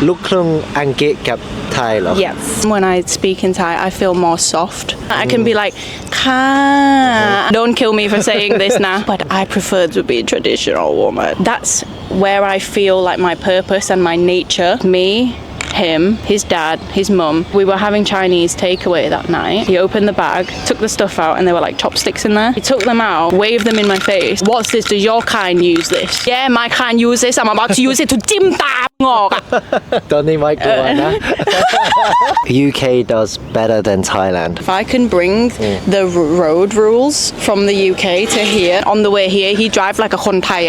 ลูกครึ่งอังกฤษกับไทยเหรอ Yes. When I speak in Thai, I feel more soft. I can be like, ka. Don't kill me for saying this now. But I prefer to be traditional woman. That's where I feel like my purpose and my nature. Me, him, his dad, his mum. We were having Chinese takeaway that night. He opened the bag, took the stuff out, and there were like chopsticks in there. He took them out, waved them in my face. What's this? Does your kind use this? Yeah, my kind use this. I'm about to use it to dim ta ngok. ตอนนี้ไม่กลัวนะ UK does better than Thailand If I can bring the road rules from the UK to here, on the way here, he drive like a คนไทย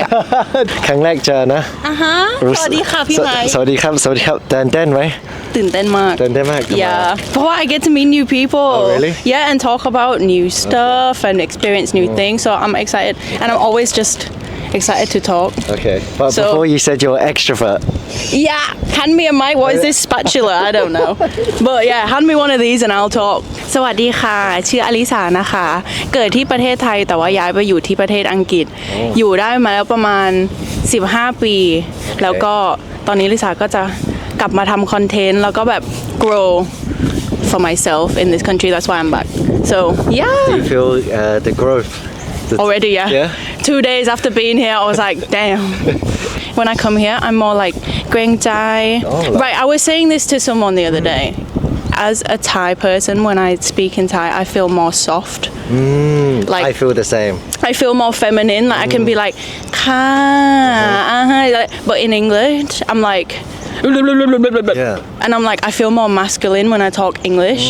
ครั้งแรกเจอนะ สวัสดีค่ะพี่ไม้ สวัสดีครับตื่นเต้นไหม ตื่นเต้นมาก ตื่นเต้นมาก Yeah เพราะว่า I get to meet new people Oh, really? Yeah and talk about new stuff and experience new things so I'm excited and I'm always just excited to talk Okay but So- before you said you're extrovert Yeah hand me a mic what is this spatula I don't know but yeah hand me one of these and I'll talk สวัสดีค่ะชื่ออลิสานะคะเกิดที่ประเทศไทยแต่ว่าย้ายไปอยู่ที่ประเทศอังกฤษอยู่ได้มาแล้วประมาณ15ปีแล้วก็ตอนนี้ลิสาก็จะกลับมาทำคอนเทนต์แล้วก็แบบ grow for myself in this country that's why I'm back so yeah do you feel the growth already yeah 2 days after being here I was like damn when I come here I'm more like เกรงใจ right I was saying this to someone the other day as a Thai person when I speak in Thai I feel more soft like I feel the same I feel more feminine like I can be like ค่ะbut in English I'm like Yeah. and I'm like I feel more masculine when I talk English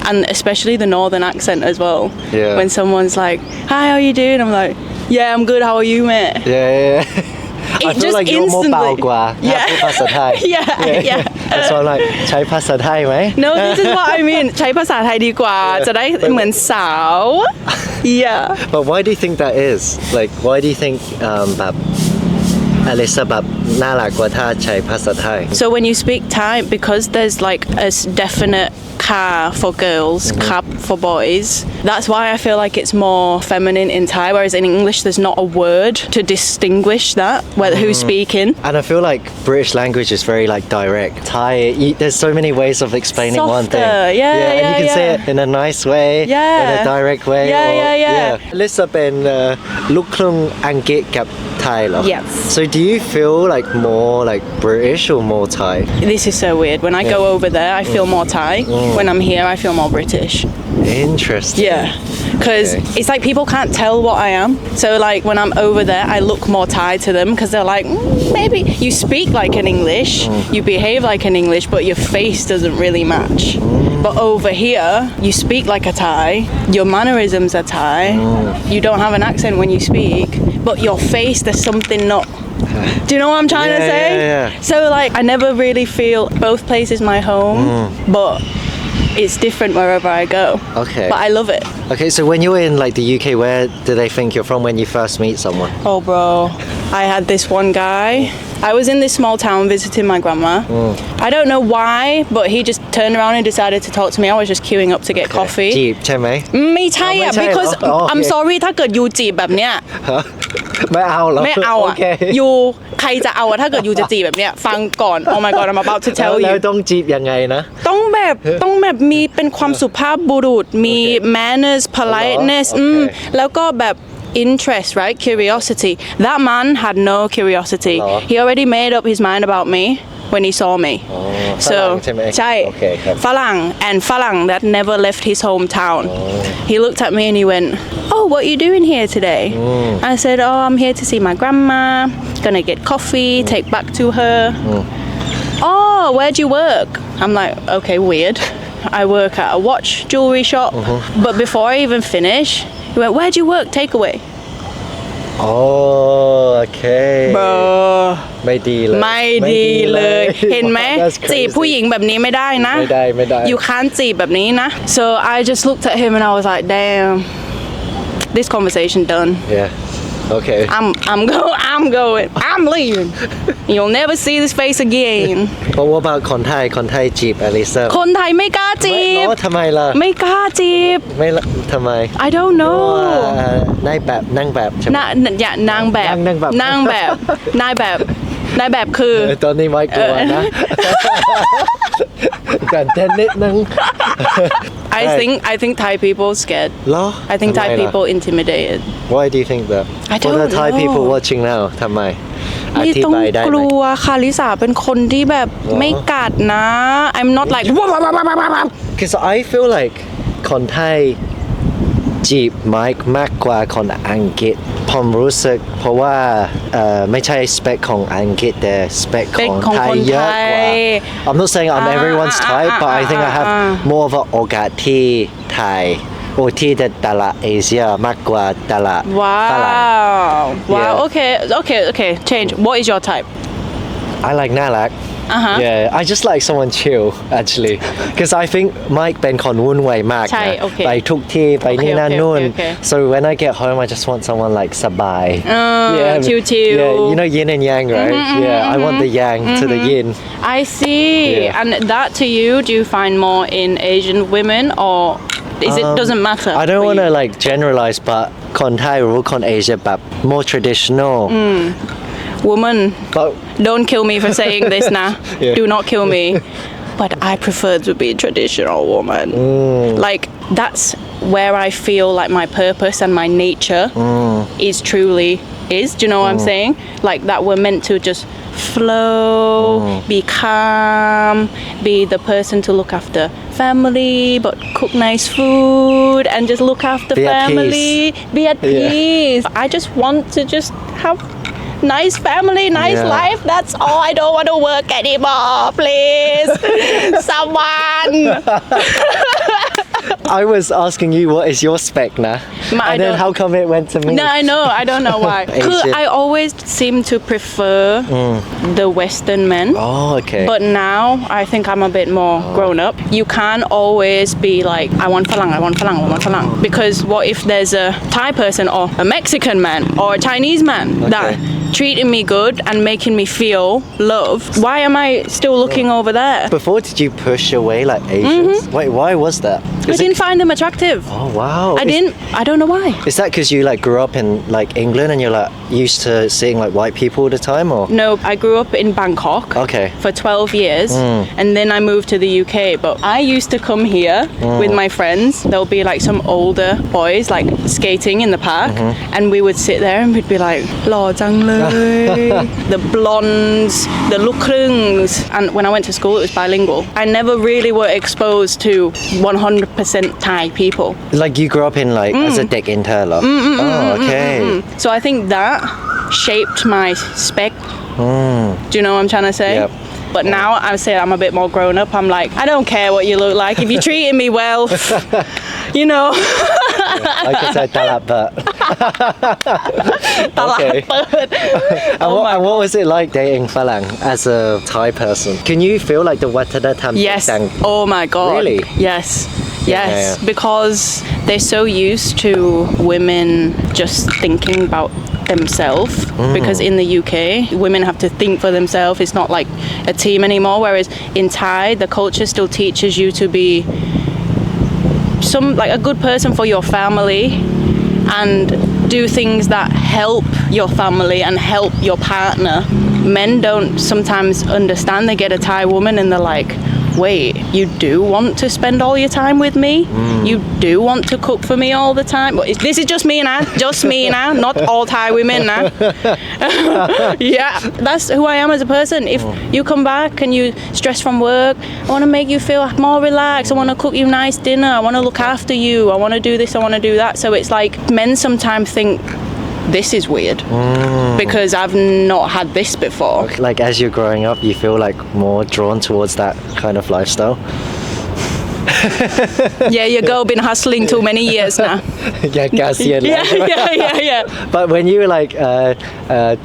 and especially the northern accent as well Yeah. when someone's like hi how you doing I'm like yeah I'm good how are you mate yeah I feel just like you're more instantly- เบากว่า Yeah. พูดภาษาไทย yeah That's why I'm like ใช้ภาษาไทยไหม no this is what I mean ใช้ภาษาไทยดีกว่าจะได้เหมือนสาว yeah But why do you think that is like why do you think แบบอลิซาแบบน่ารักกว่าถ้าใช้ภาษาไทย So when you speak Thai, because there's like a definite ka for girls, kap for boys, that's why I feel like it's more feminine in Thai, whereas in English there's not a word to distinguish that, whether who's speaking. And I feel like British language is very like direct. Thai, there's so many ways of explaining one thing. Softer, yeah, and you can say it in a nice way, Yeah. in a direct way. Yeah. Lisa เป็นลูกครึ่งอังกฤษกับไทยเหรอ Yes. So do you feel like more like British or more Thai? This is so weird. When I go over there, I feel more Thai. When I'm here, I feel more British. Interesting. Yeah, because Okay. it's like people can't tell what I am. So like when I'm over there, I look more Thai to them because they're like, maybe you speak like an English, you behave like an English, but your face doesn't really match. But over here, you speak like a Thai, your mannerisms are Thai, you don't have an accent when you speak, but your face, there's something not. Do you know what I'm trying to say? Yeah. So like I never really feel both places my home, but it's different wherever I go. Okay. But I love it. Okay, so when you're in like the UK, where do they think you're from when you first meet someone? Oh, bro. I had this one guy. I was in this small town visiting my grandma. I don't know why, but he just turned around and decided to talk to me. I was just queuing up to get coffee. จีบใช่ไหม ไม่ใช่อ่ะ ไม่ใช่เหรอ because อ๋อโอเค I'm sorry ถ้าเกิดยูจีบแบบเนี้ย ฮะไม่เอาเหรอ ไม่เอาอ่ะ โค ยูใครจะเอาอ่ะถ้าเกิดยูจะจีบแบบเนี้ยฟังก่อน Oh my god I'm about to แล้ว tell แล้ว you ต้องจีบยังไงนะ ต้องแบบมีเป็นความสุภาพบุรุษมี manners politeness โอเค แล้วก็แบบ interest right curiosity that man had no curiosity เหรอ he already made up his mind about me when he saw me ฝรั่งใช่ไหม ใช่ โอเคครับ ฝรั่ง and ฝรั่ง that never left his hometown he looked at me and he went oh what are you doing here today I said oh I'm here to see my grandma gonna get coffee take back to her oh where'd you work I'm like okay weird I work at a watch jewelry shop but before I even finish he went where'd you work takeaway อ๋อโอเค bro ไม่ดีเลย ไม่ดีเลย เห็นไหม That's crazy จีบผู้หญิงแบบนี้ไม่ได้นะ ไม่ได้ you can't จีบแบบนี้นะ so I just looked at him and I was like damn this conversation done yeah okay I'm going I'm leaving you'll never see this face again เพราะว่าบางคนไทยจีบอลิซา คนไทยไม่กล้าจี ไม่ บ เนาะทำไมล่ะ ไม่กล้าจีบ ไม่ละทำไม I don't เพราะ know ว่านายแบบนั่งแบบใช่ไหม อย่านางแบบ นางแบบ นายแบบ นายแบบคือ ตอนนี้ไม่กลัวนะกันเต้นนิดนึง I think Thai people scared เหรอ I think ทำไม Thai ล่ะ people intimidated Why do you think that I For the don't Thai know. people watching now ทำไมอ นี่ ธิ ต้อง บายได้ ก ไหม ลัวค่ะลิสาเป็นคนที่แบบไม่กัดนะ I'm not like Because I feel like คนไทยจีบไมค์มากกว่าคนอังกฤษผมรู้สึกเพราะว่าไม่ใช่สเปคของอังกฤษแต่สเปคของไทยเยอะกว่า I'm not saying I'm everyone's type but I think I have more of a โอกาสที่ไทยโอ้ที่แต่ละเอเชียมากกว่าแต่ละฝรั่ง Wow okay change what is your type I like น่ารักYeah, I just like someone chill actually because I think Mike เป็นคนวุ่นวายมาก ใช่ นะ โอเค ไปทุกที่ไปนี่นั่น okay, นู่น okay. So when I get home I just want someone like สบาย chill Yeah, you know yin and yang right Yeah I want the yang to the yin I see Yeah. and that to you do you find more in Asian women or is it doesn't matter I don't for want to you? like generalize but คนไทยหรือคนเอเชียแบบ more traditional Woman but don't kill me for saying this now Yeah. do not kill me but I prefer to be traditional woman like that's where I feel like my purpose and my nature is truly is do you know what I'm saying like that we're meant to just flow be calm be the person to look after family but cook nice food and just look after Be at family be at peace I just want to just have nice family, nice Yeah. life. That's all. I don't want to work anymore. Please, someone. I was asking you what is your spec นะ I and then don't- how come it went to me No, I know. I don't know why. คือ Asian. I always seem to prefer the Western men. Oh okay But now I think I'm a bit more grown up. You can't always be like, I want falang, I want falang, I want falang. Because what if there's a Thai person or a Mexican man or a Chinese man that treating me good and making me feel loved? Why am I still looking over there? Before, did you push away like Asians? Wait, why was that? I didn't find them attractive. Oh wow! I don't know why. Is that because you like grew up in like England and you're like used to seeing like white people all the time, or? No, I grew up in Bangkok Okay. for 12 years and then I moved to the UK. But I used to come here with my friends. There'll be like some older boys like skating in the park and we would sit there and we'd be like, หล่อจังเลย the blondes, the ลูกครึ่ง and when I went to school it was bilingual. I never really were exposed to 100% Thai people. Like you grew up in like as a เด็ก intern เหรอ Oh okay. So I think that shaped my spec. Do you know what I'm trying to say? Yep. But now I say I'm a bit more grown up. I'm like, I don't care what you look like. If you're treating me well, you know. Like I said, ตลาดเปิด ตลาด Okay. เปิด And what was it like dating ฝรั่ง as a Thai person? Can you feel like the วัฒนธรรม Yes. ต่าง Oh my god. Really? Yes. Yes. Yeah. Because they're so used to women just thinking about themselves. Because in the UK, women have to think for themselves. It's not like a team anymore. Whereas in Thai, the culture still teaches you to be like a good person for your family and do things that help your family and help your partner. Men don't sometimes understand. They get a Thai woman and they're like, wait, you do want to spend all your time with me? You do want to cook for me all the time? Well, this is just me now, not all Thai women now. Yeah, that's who I am as a person. If you come back and you stress from work, I want to make you feel more relaxed. I want to cook you nice dinner. I want to look after you. I want to do this. I want to do that. So it's like men sometimes think this is weird because I've not had this before. Like as you're growing up, you feel like more drawn towards that kind of lifestyle. Yeah, your girl been hustling too many years now. Yeah, เกษียณแล้ว Yeah. But when you like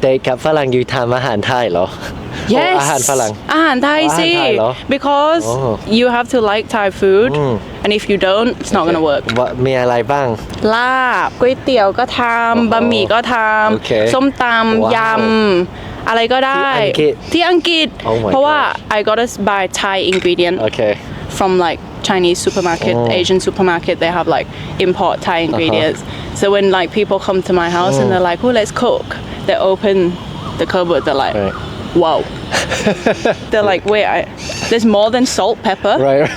เดทกับฝรั่ง you ทำอาหารไทยเหรอ Yes. อาหารฝรั่ง อาหารไทยสิ อาหารไทยเหรอ because you have to like Thai food and if you don't it's not gonna work มีอะไรบ้าง ลาบก๋วยเตี๋ยวก็ทำบะหมี่ก็ท โอเค ำส้มตำย ว้าว ำอะไรก็ได้ ที่อังกฤษ ที่อังกฤษ Oh my เพราะว่า God. I gotta buy Thai ingredient Okay. from like Chinese supermarket, Asian supermarket, they have like import Thai ingredients. So when like people come to my house and they're like, "Oh, let's cook," they open the cupboard. They're like, Right. whoa. They're like, wait, there's more than salt, pepper. Right.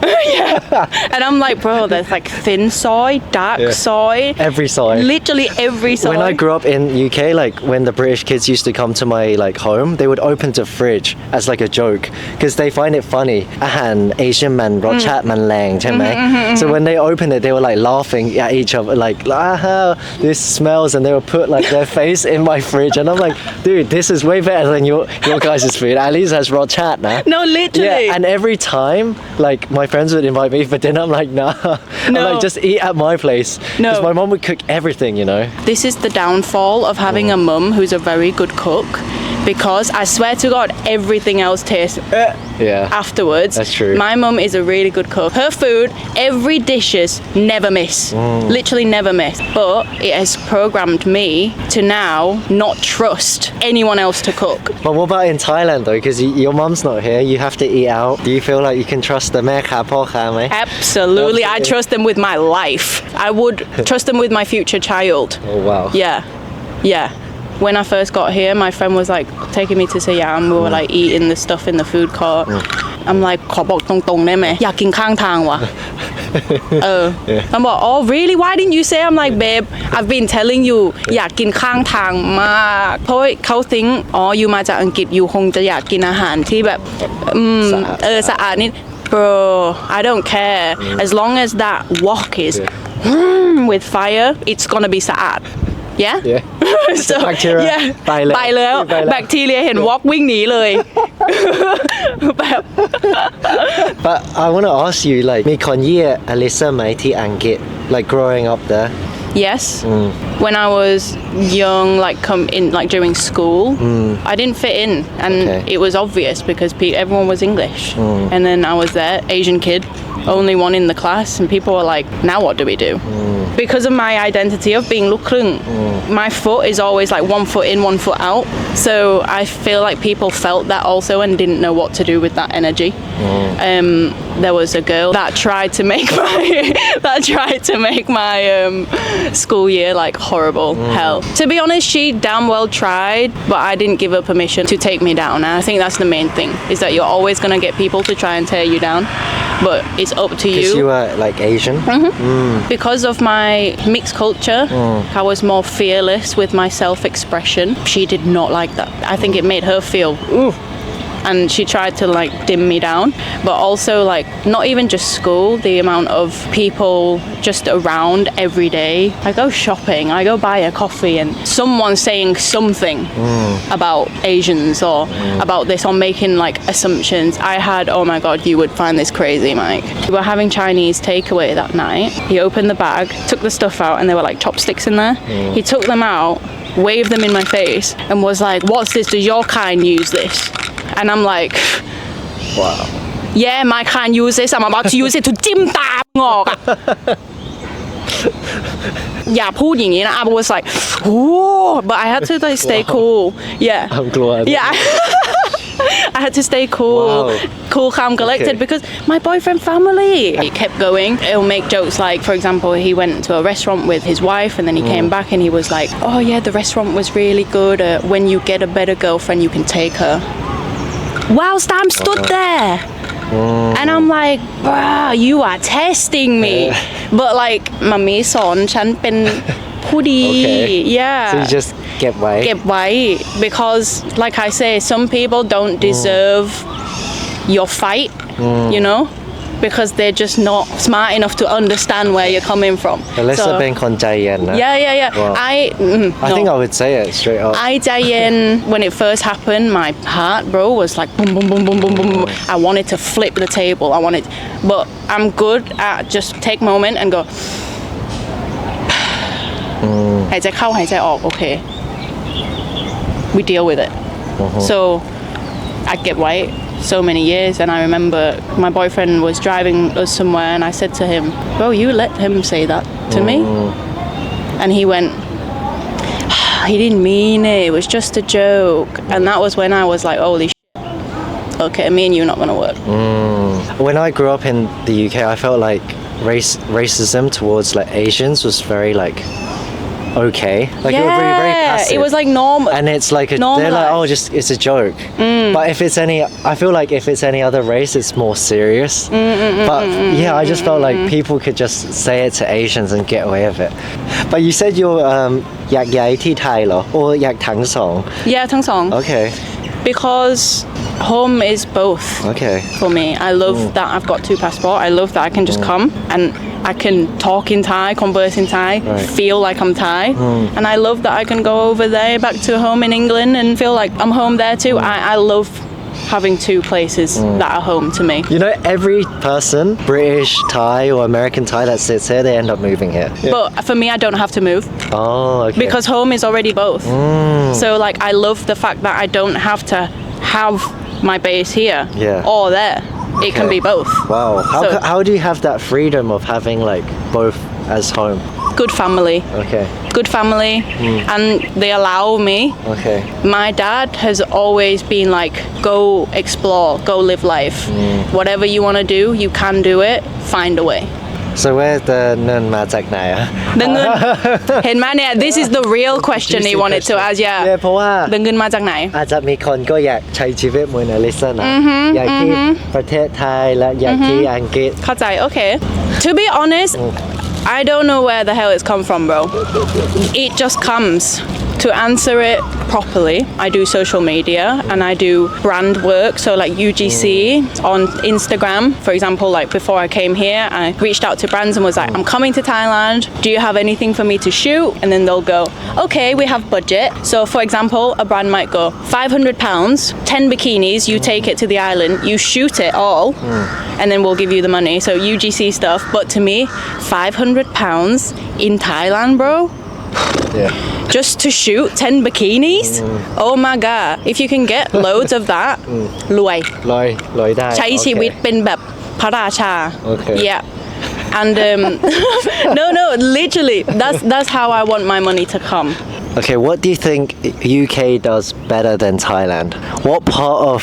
Yeah. And I'm like, bro, there's like thin soy, dark soy. Every soy. Literally every soy. When I grew up in UK, like when the British kids used to come to my like home, they would open the fridge as like a joke because they find it funny. อาหาร Asian มันรสชาติมันแรงใช่ไหม So when they opened it, they were like laughing at each other, like this smells, and they would put like their face in my fridge, and I'm like, dude, this is way better than your guys' food. At least it has รสชาตินะ No, literally. Yeah, and every time, like my friends would invite me, but then I'm like, nah. I'm No. like, just eat at my place. No. Because my mom would cook everything, you know. This is the downfall of having a mum who's a very good cook, because I swear to God, everything else tastes Yeah. afterwards. That's true. My mum is a really good cook. Her food, every dishes, never miss. Literally never miss. But it has programmed me to now not trust anyone else to cook. But what about in Thailand though? Because your mom's not here, you have to eat out. Do you feel like you can trust the แม่ค้าพ่อค้าไหม Absolutely. I trust them with my life. I would trust them with my future child. Oh wow. Yeah. When I first got here, my friend was like taking me to Siam. We were like eating the stuff in the food court. I'm like, ขอบอกตรงๆได้ไหมอยากกินข้างทางว่ะ I'm like, oh really, why didn't you say? I'm like, babe, I've been telling you อยากกินข้างทางมากเพราะเขา think อ๋อ you มาจากอังกฤษ you คงจะอยากกินอาหารที่แบบสะอาดนิด bro, I don't care as long as that wok is with fire, it's gonna be สะอาด. Yeah? So, Bacteria ไปแล้วแบคทีเรียเห็นวอล์กวิ่งหนีเลยแบบ But I want to ask you, like มีคนเยี่ยอลิซาไหมที่อังกฤษ like growing up there? Yes. When I was young, like during school, I didn't fit in, and it was obvious because everyone was English. And then I was there, Asian kid, only one in the class, and people were like, "Now what do we do?" Because of my identity of being ลูกครึ่ง, my foot is always like 1 foot in, 1 foot out. So I feel like people felt that also and didn't know what to do with that energy. There was a girl that tried to make my school year like horrible hell. To be honest, she damn well tried, but I didn't give her permission to take me down. And I think that's the main thing, is that you're always gonna get people to try and tear you down, but it's up to Because you you. were like Asian? Because of my mixed culture, I was more fearless with my self-expression. She did not like that. I think it made her feel and she tried to like dim me down, but also like not even just school, the amount of people just around every day. I go shopping, I go buy a coffee, and someone saying something about Asians or about this, or making like assumptions. I had, oh my god, you would find this crazy, Mike. We were having Chinese takeaway that night. He opened the bag, took the stuff out, and there were like chopsticks in there. He took them out, waved them in my face, and was like, what's this, does your kind use this? And I'm like, Wow. yeah, my kind use this. I'm about to use it to จิ้มตามึงออกอะ อย่าพูดอย่างนี้นะ I was like, ooh, but I had to like stay cool. Yeah. I'm glad. Yeah. I had to stay cool, cool, calm, collected, because my boyfriend family, he kept going. He'll make jokes like, for example, he went to a restaurant with his wife, and then he came back and he was like, oh yeah, the restaurant was really good. When you get a better girlfriend, you can take her. Whilst I'm stood there. And I'm like, bruh, you are testing me. But like, มัมมี่สอนฉันเป็นผู้ดี Yeah. So you just เก็บไว้ because like I say, some people don't deserve your fight, you know, because they're just not smart enough to understand where you're coming from. แต่เลสเป็นคนใจเย็นนะ Yeah. Wow. I think I would say it straight up. I ใจเย็น when it first happened, my heart, bro, was like boom, boom, boom, boom, boom, boom. I wanted to flip the table. But I'm good at just take a moment and go หายใจเข้าหายใจออก okay, we deal with it. So I kept white so many years, and I remember my boyfriend was driving us somewhere, and I said to him, bro, you let him say that to me? And he went, he didn't mean it, it was just a joke. And that was when I was like, holy shit, okay, me and you are not gonna work. When I grew up in the UK, I felt like racism towards like Asians was very like okay. Like it would be very passive. it was like normal. And it's like they're like, oh, just it's a joke. But if it's I feel like if it's any other race, it's more serious. But yeah, I just felt like people could just say it to Asians and get away with it. But you said you're อยากย้ายที่ไทยเหรอ or อยากทั้งสอง Yeah, ทั้งสอง Okay. Because home is both. Okay. For me, I love that I've got two passports. I love that I can just come and I can talk in Thai, converse in Thai, feel like I'm Thai, and I love that I can go over there back to home in England and feel like I'm home there too. I love having two places that are home to me. You know, every person, British Thai or American Thai that sits here, they end up moving here. But for me, I don't have to move Oh, okay. because home is already both. So like I love the fact that I don't have to have my base here or there. It can be both. Wow. So- How do you have that freedom of having like both as home? Good family. Okay. Good family, and they allow me. Okay. My dad has always been like, go explore, go live life. Whatever you want to do, you can do it. Find a way. So where's the เงินมาจากไหนอะ The เงิน เห็นไหมเนี่ย this is the real question he wanted to ask. Yeah. เพราะว่า The เงินมาจากไหน อาจจะมีคนก็อยากใช้ชีวิตเหมือนอลิซนะอยากที่ประเทศไทยและอยากที่อังกฤษ เข้าใจ Okay. To be honest, I don't know where the hell it's come from, bro. It just comes. To answer it properly, I do social media and I do brand work. So like UGC on Instagram, for example, like before I came here, I reached out to brands and was like, I'm coming to Thailand. Do you have anything for me to shoot? And then they'll go, okay, we have budget. So for example, a brand might go, £500, 10 bikinis, you take it to the island, you shoot it all, and then we'll give you the money. So UGC stuff. But to me, £500 in Thailand, bro. Yeah. Just to shoot 10 bikinis? Oh my god. If you can get loads of that, รวย ลอยได้ ใช้ชีวิตเป็นแบบพระราชา Okay. Yeah. And no, literally, that's how I want my money to come. Okay, what do you think UK does better than Thailand? What part of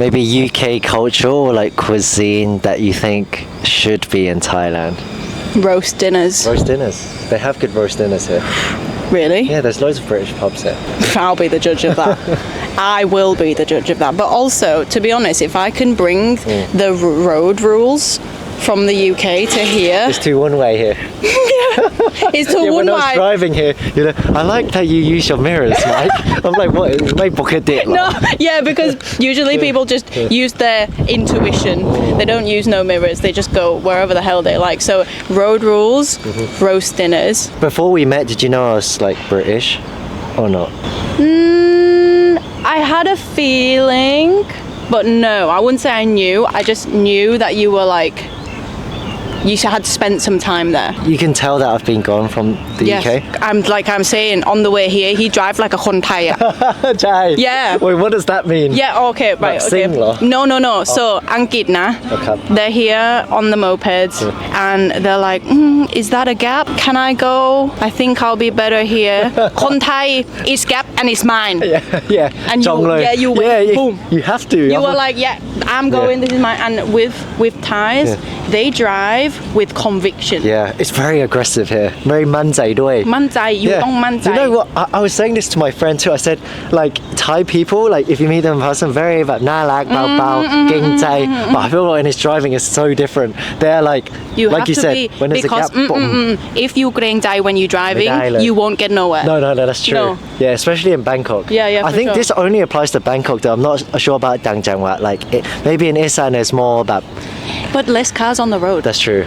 maybe UK culture or like cuisine that you think should be in Thailand? Roast dinners. Roast dinners. They have good roast dinners here. Really? Yeah, there's loads of British pubs here. I'll be the judge of that. I will be the judge of that. But also, to be honest, if I can bring the road rules from the UK to here, It's too one way here. it's to Yeah, when I was one driving here, you know, I like that you use your mirrors, Mike. I'm like, what? May book a date. No, yeah, because usually people just use their intuition. They don't use no mirrors. They just go wherever the hell they like. So road rules, roast dinners. Before we met, did you know I was like British or not? I had a feeling, but no, I wouldn't say I knew. I just knew that you were like, you had spent some time there. You can tell that I've been gone from the Yes. UK. I'm saying, on the way here, he drive like a คนไทย อะ Jai. Yeah. Wait, what does that mean? Yeah, okay, right, Like okay. sing เหรอ? No. So, อังกฤษนะ Okay. They're here on the mopeds and they're like, is that a gap? Can I go? I think I'll be better here. คนไทย is gap and it's mine. Yeah. And you- จองเลย yeah, you went, Yeah, boom. You have to. You were like, yeah, I'm going, this is mine. And with Thais, they drive with conviction. Yeah, it's very aggressive here. Very มั่นใจด้วย มั่นใจ you ต้องมั่นใจ You know what? I was saying this to my friend too. I said, like, Thai people, like, if you meet them in person, veryแบบน่ารักเบาๆเกรงใจ But I feel like when it's driving, it's so different. They're like, You like have you to said, be when there's a because gap, boom. if you เกรงใจ when you're driving, ไม่ได้เลย you won't get nowhere. No, that's true. No. Yeah, especially in Bangkok. Yeah, I for think sure. this only applies to Bangkok, though. I'm not sure about Dang Jangwat. Like, maybe in Isan, there's more about. But less cars on the road. That's true.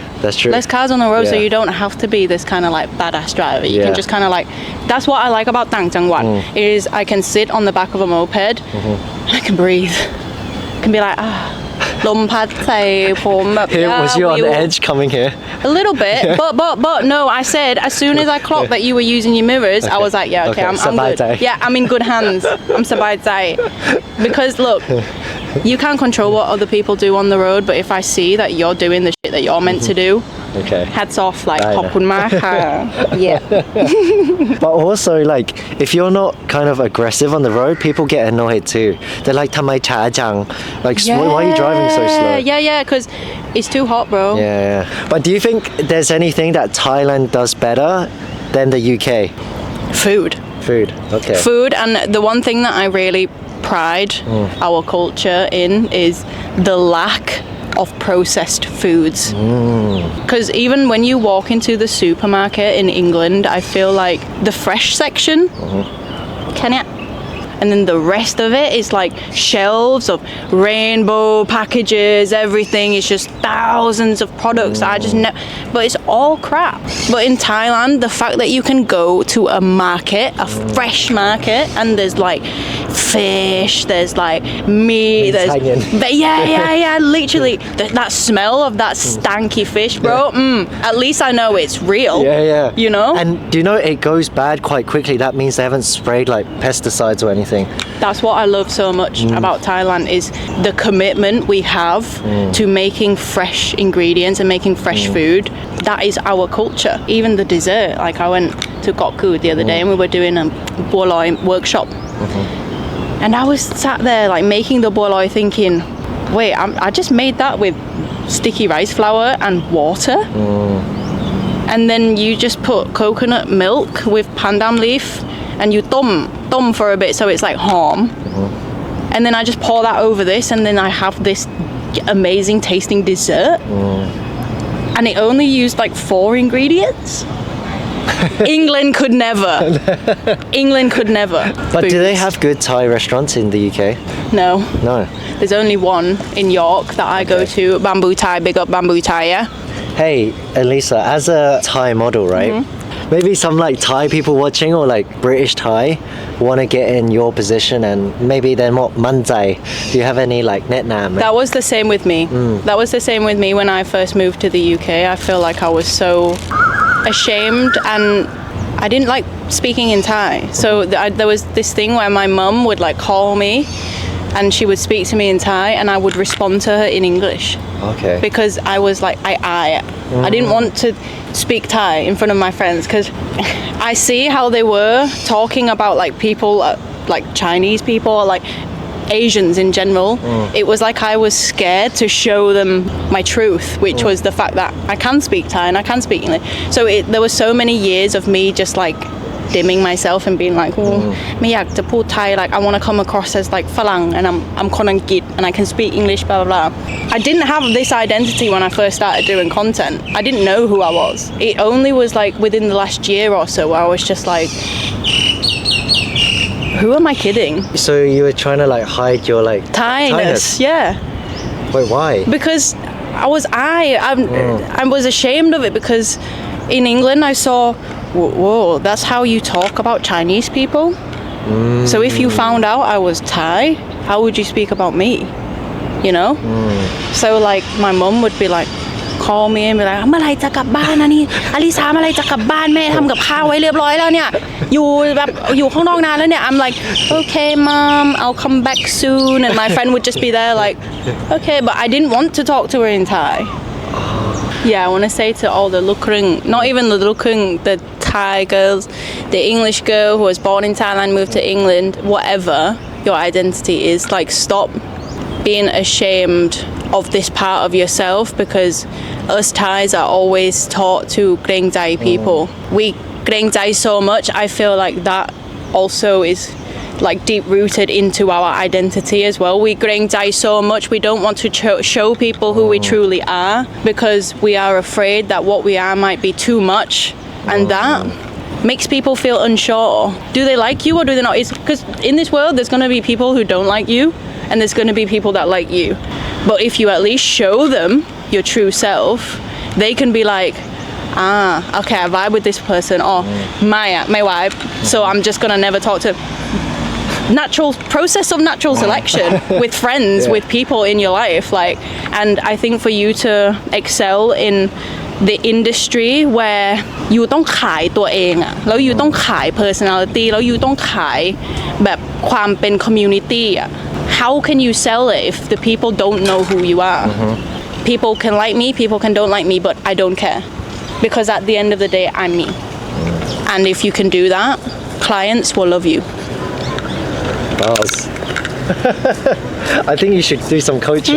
Less cars on the road, so Yeah. you don't have to be this kind of like badass driver. You can Yeah. just kind of like. That's what I like about Dang Jangwat is I can sit on the back of a moped and I can breathe. I can be like ลมพัดใส่ผมแบบ Here, was you onวิว edge coming here? A little bit, but no. I said as soon as I clocked that you were using your mirrors, I was like, yeah, okay, I'm good. สบายใจ Yeah, I'm in good hands. I'm สบายใจ because look, you can't control what other people do on the road, but if I see that you're doing the shit that you're meant to do, Okay. hats off. Like ได้นะ ขอบคุณมากค่ะ Yeah. But also, like, if you're not kind of aggressive on the road, people get annoyed too. They're like, ทำไมช้าจัง? Like, why are you driving so slow? Yeah, because it's too hot, bro. Yeah. But do you think there's anything that Thailand does better than the UK? Food. Food. Okay. Food, and the one thing that I really pride our culture in is the lack of processed foods. Because even when you walk into the supermarket in England, I feel like the fresh section, can it? And then the rest of it is like shelves of rainbow packages, everything is just thousands of products. I just know, but it's all crap. But in Thailand, the fact that you can go to a market, a fresh market, and there's like fish, there's like meat, there's yeah, literally that smell of that stanky fish, bro. At least I know it's real. Yeah. You know? And do you know it goes bad quite quickly? That means they haven't sprayed like pesticides or anything. That's what I love so much about Thailand is the commitment we have to making fresh ingredients and making fresh food. That is our culture. Even the dessert. Like I went to Gokku the other day and we were doing a bua loi workshop. And I was sat there like making the bua loi thinking, wait, I just made that with sticky rice flour and water. And then you just put coconut milk with pandan leaf and you tom for a bit so it's like harm. And then I just pour that over this and then I have this amazing tasting dessert. And it only used like 4 ingredients. England could never. England could never. But do they have good Thai restaurants in the UK? No. There's only one in York that I go to. Bamboo Thai, big up Bamboo Thai, yeah? Hey, Elisa, as a Thai model, right? Maybe some like Thai people watching or like British Thai want to get in your position and maybe they're more manzai. Do you have any like net nam? That was the same with me. That was the same with me when I first moved to the UK. I feel like I was so ashamed and I didn't like speaking in Thai. So there was this thing where my mum would like call me and she would speak to me in Thai and I would respond to her in English. Okay. Because I was like, I didn't want to speak Thai in front of my friends because I see how they were talking about like people, like Chinese people or like Asians in general. It was like I was scared to show them my truth, which was the fact that I can speak Thai and I can speak English. So there were so many years of me just like dimming myself and being like,ไม่อยากจะพูด Thai, like I want to come across as like ฝรั่ง and I'm คนอังกฤษ and I can speak English, blah blah blah. I didn't have this identity when I first started doing content. I didn't know who I was. It only was like within the last year or so where I was just like, who am I kidding? So you were trying to like hide your like Thainess, yeah. Wait, why? Because I was ashamed of it because in England I saw, whoa, that's how you talk about Chinese people? So if you found out I was Thai, how would you speak about me? You know? So like my mum would be like, call me and be like เมื่อไหร่จะกลับบ้านนะนี่อลิซาเมื่อไหร่จะกลับบ้านแม่ทำกับข้าวไว้เรียบร้อยแล้วเนี่ยอยู่ข้างนอกนานแล้วเนี่ย I'm like okay mom I'll come back soon and my friend would just be there like okay but I didn't want to talk to her in Thai. Yeah, I want to say to all the Lukrung, not even the Lukrung, the Thai girls, the English girl who was born in Thailand, moved to England, whatever your identity is, like stop being ashamed of this part of yourself because us Thais are always taught to เกรงใจ people. We เกรงใจ so much. I feel like that also is like deep rooted into our identity as well. We เกรงใจ so much. We don't want to show people who we truly are because we are afraid that what we are might be too much and that makes people feel unsure. Do they like you or do they not? It's because in this world there's going to be people who don't like you and there's going to be people that like you. But if you at least show them your true self, they can be like, okay, I vibe with this person or my vibe, so I'm just going to never talk to natural process of natural selection with friends, with people in your life, like, and I think for you to excel in the industry where you ต้องขายตัวเองอะแล้ว you ต้องขาย personality แล้ว you ต้องขายแบบความเป็น community อะ how can you sell it if the people don't know who you are? People can like me, people can don't like me, but I don't care because at the end of the day I'm me, and if you can do that, clients will love you. Bars. I think you should do some coaching.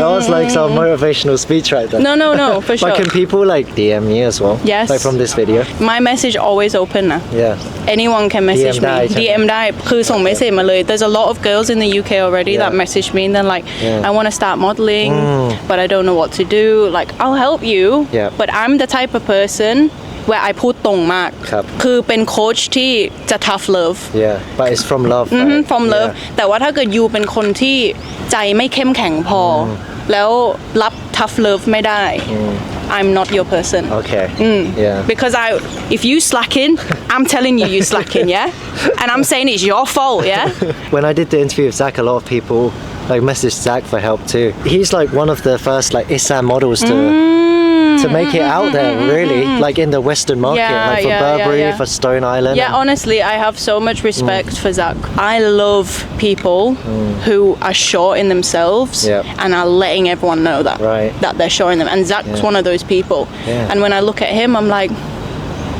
That was like some motivational speech right there. No, for sure. But can people like DM me as well? Yes. Like from this video? My message always open นะ Yeah. Anyone can message DM ได้ me ใช่ไหม DM ได้คือส่งเมสเซจมาเลย There's a lot of girls in the UK already Yeah. that message me and they're like Yeah. I want to start modeling but I don't know what to do like I'll help you Yeah. but I'm the type of person where I พูดตรงมาก ครับ คือเป็นโค้ชที่จะ tough love Yeah. But it's from love. Right? from love Yeah. แต่ว่าถ้าเกิดยูเป็นคนที่ใจไม่เข้มแข็งพอแล้วรับ tough love ไม่ได้ I'm not your person Okay. Yeah. because if you slacking I'm telling you slacking yeah and I'm saying it's your fault yeah When I did the interview with Zach, a lot of people like messaged Zach for help too. He's like one of the first like Islam models to make it out there, really, like in the Western market, Yeah, like for yeah, Burberry, yeah, yeah. for Stone Island. Yeah, honestly, I have so much respect for Zach. I love people who are sure in themselves Yeah. and are letting everyone know that Right. that they're sure in them. And Zach's Yeah. one of those people. Yeah. And when I look at him, I'm like,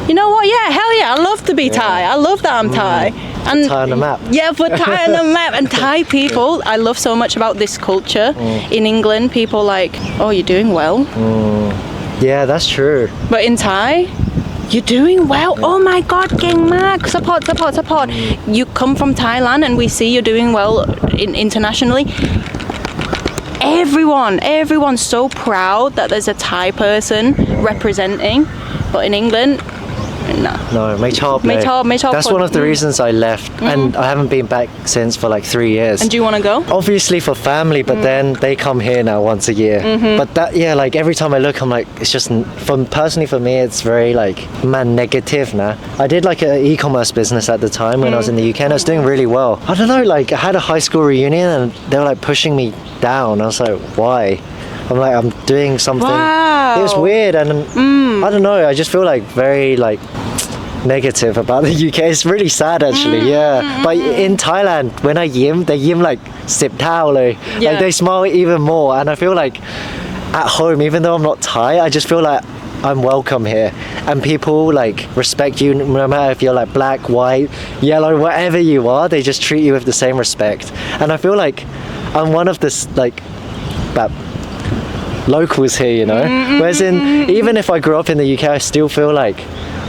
you know what? Yeah, hell yeah, I love to be Thai. I love that I'm Thai. And Thai on the map. Yeah, put Thai on the map. And Thai people, I love so much about this culture. In England, people like, oh, you're doing well. Yeah, that's true. But in Thai, you're doing well. Oh my God, เก่งมาก support. You come from Thailand and we see you're doing well internationally. Everyone's so proud that there's a Thai person representing. But in England, no. No, ไม่ชอบเลย ไม่ชอบ That's คน one of the reasons I left, and I haven't been back since for like 3 years. And do you want to go? Obviously for family, but then they come here now once a year. But that, yeah, like every time I look, I'm like, it's just personally for me, it's very like negative now. I did like an e-commerce business at the time when I was in the UK, and I was doing really well. I don't know, like I had a high school reunion, and they were like pushing me down. I was like, why? I'm like, I'm doing something. Wow. It was weird, and I don't know. I just feel like very like negative about the UK. It's really sad actually. Yeah, but in Thailand, when I yim, they yim like 10 เท่าเลย Yeah. Like they smile even more, and I feel like at home, even though I'm not Thai, I just feel like I'm welcome here, and people like respect you no matter if you're like black, white, yellow, whatever you are. They just treat you with the same respect, and I feel like I'm one of this like that locals here, you know. Whereas even if I grew up in the UK, I still feel like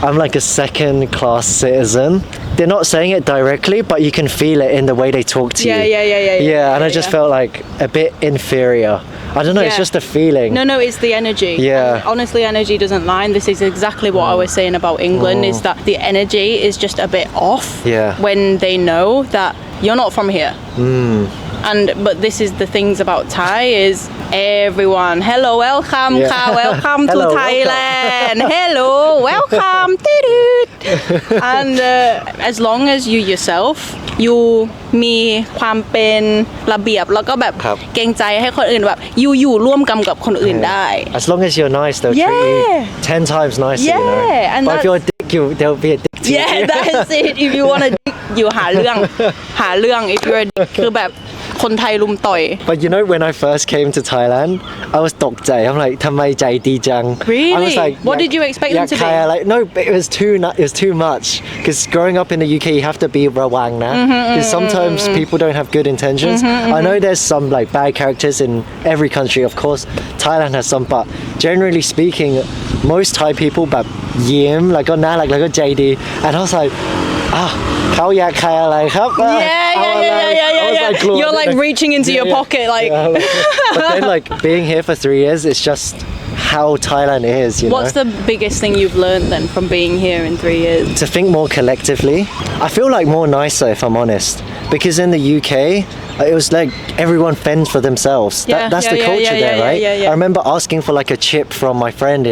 I'm like a second class citizen. They're not saying it directly, but you can feel it in the way they talk to you. Yeah, and I just felt like a bit inferior. I don't know, it's Yeah. just a feeling. No, it's the energy. Yeah. And honestly, energy doesn't lie. And this is exactly what I was saying about England is that the energy is just a bit off Yeah. when they know that you're not from here. But this is the things about Thai is everyone. Hello, welcome, Yeah. ka, welcome to Hello, welcome. Thailand. Hello, welcome. Toot. And as long as you yourself, you มีความเป็นระเบียบแล้วก็แบบ ครับ เกรงใจให้คนอื่นแบบอยู่ร่วมกันกับคนอื่นได้ As long as you're nice, they'll treat you 10 times nicer, you know. Yeah, and But if you're a dick, they'll be a dick to Yeah, you. that's it. If you want to you หาเรื่อง if you're a dick คือแบบคนไทยลุมต่อย But you know, when I first came to Thailand, I was ตกใจ I'm like, ทำไมใจดีจัง Really? I was like, What did you expect them to be? Like, no, but it was too much. Because growing up in the UK, you have to be rawang na. Because sometimes people don't have good intentions. I know there's some like bad characters in every country. Of course, Thailand has some, but generally speaking, most Thai people แบบยิ้มแล้วก็น่ารักแล้วก็ใจดี and I was like, เขาอยากขายอะไรครับ Yeah. I was like, You're like reaching into your pocket like but then like being here for 3 years, it's just how Thailand is, you What's know. the biggest thing you've learned then from being here in 3 years? To think more collectively. I feel like more nicer if I'm honest. Because in the UK, it was like everyone fends for themselves. That's the culture there, right? I remember asking for like a chip from my friend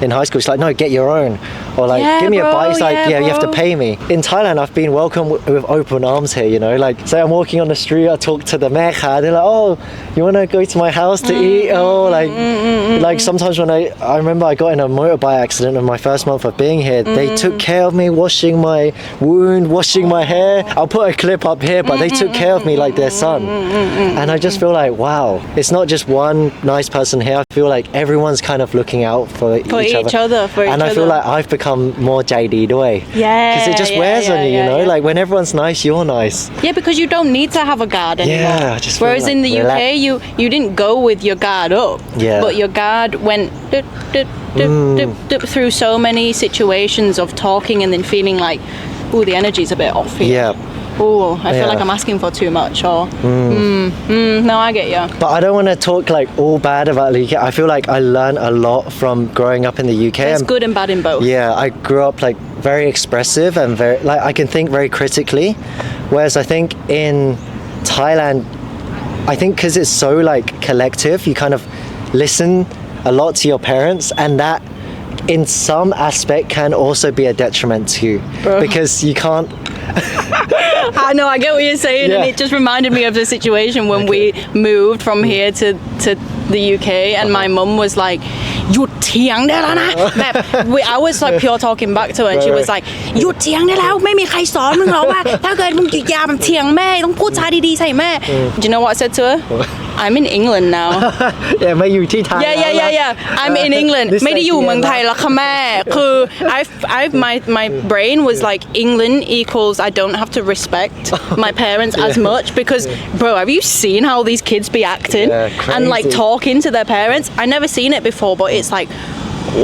in high school. It's like, no, get your own. Or like, Yeah, give me a bro, bite. It's like, yeah, you have to bro. pay me. In Thailand, I've been welcomed with open arms here, you know. Like, say I'm walking on the street, I talk to the mekha. They're like, oh, you want to go to my house to eat? Oh, like sometimes when I remember I got in a motorbike accident in my first month of being here. They took care of me, washing my wound, washing my hair. I'll put a clip up here, but they took care of me like their son. fun. And I just feel like, wow, it's not just one nice person here. I feel like everyone's kind of looking out for each other. And I feel like I've become more JD ด้วย Yeah. Because it just wears on you, you know? Like when everyone's nice, you're nice. Yeah, because you don't need to have a guard anymore. Yeah, I just feel Whereas like in the UK, you didn't go with your guard up. Yeah. But your guard went through so many situations of talking and then feeling like, oh, the energy's a bit off here. Yeah. Oh, I feel Yeah. like I'm asking for too much, or no, I get you. But I don't want to talk like all bad about the UK. I feel like I learned a lot from growing up in the UK. There's good and bad in both. Yeah, I grew up like very expressive and very like I can think very critically, whereas I think in Thailand, I think because it's so like collective, you kind of listen a lot to your parents, and that in some aspect can also be a detriment to you. Bro. Because you can't. I know, I get what you're saying, and Yeah. it just reminded me of the situation when we moved from here to the UK, and my mum was like, หยุดเถียงได้แล้วนะ แบบ I was like pure talking back to her, and she was like หยุดเถียงได้แล้วไม่มีใครสอนมึงหรอกว่าถ้าเกิดมึงอย่าแบบเถียงแม่ต้องพูดจาดีๆใส่แม่ Do you know what I said to her? I'm in England now. อย่ามาอยู่ที่ไทย Yeah. I'm in England. This ไม่ได้อยู่เมืองไทยแล้วค่ะแม่คือ my brain was like England equals I don't have to respect my parents as much because bro, have you seen how these kids be acting Yeah, and like crazy. talking to their parents? I never seen it before, but it's like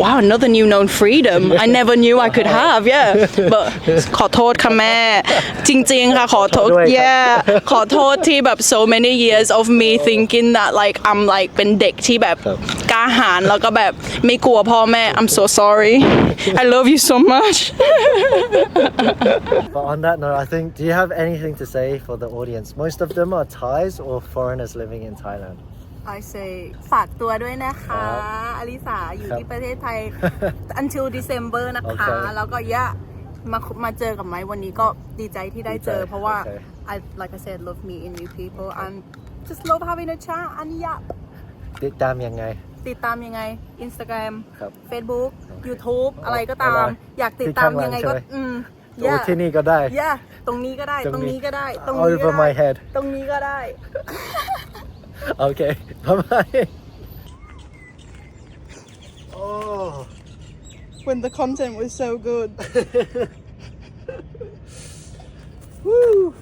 wow, another new known freedom I never knew I could have. Yeah, but ขอโทษค่ะแม่จริงๆค่ะขอโทษ yeah ขอโทษที่แบบ so many years of me thinking that like I'm like เป็นเด็กที่แบบกล้าหาญแล้วก็แบบไม่กลัวพ่อแม่ I'm so sorry I love you so much. But on that note, I think, do you have anything to say for the audience? Most of them are Thais or foreigners living in Thailand. I say ฝากตัวด้วยนะคะอลิสาอยู่ที่ประเทศไทย until December นะคะ แล้วก็มาเจอกับไม้วันนี้ก็ดีใจที่ได้เจอเพราะว่า I like I said love meeting new people and just love having a chat and ติดตามยังไง ติดตามยังไง Instagram ครับ Facebook YouTube อะไรก็ตาม อยากติดตาม ที่ข้างหลัง ยังไงก็ ใช่ไหม ที่นี่ก็ได้ ตรงนี้ก็ได้ ตรงนี้ก็ได้ ตรง All นี้ก็ over my ได้ head ตรงนี้ก็ได้ Okay, bye-bye. Oh. When the content was so good. Woo!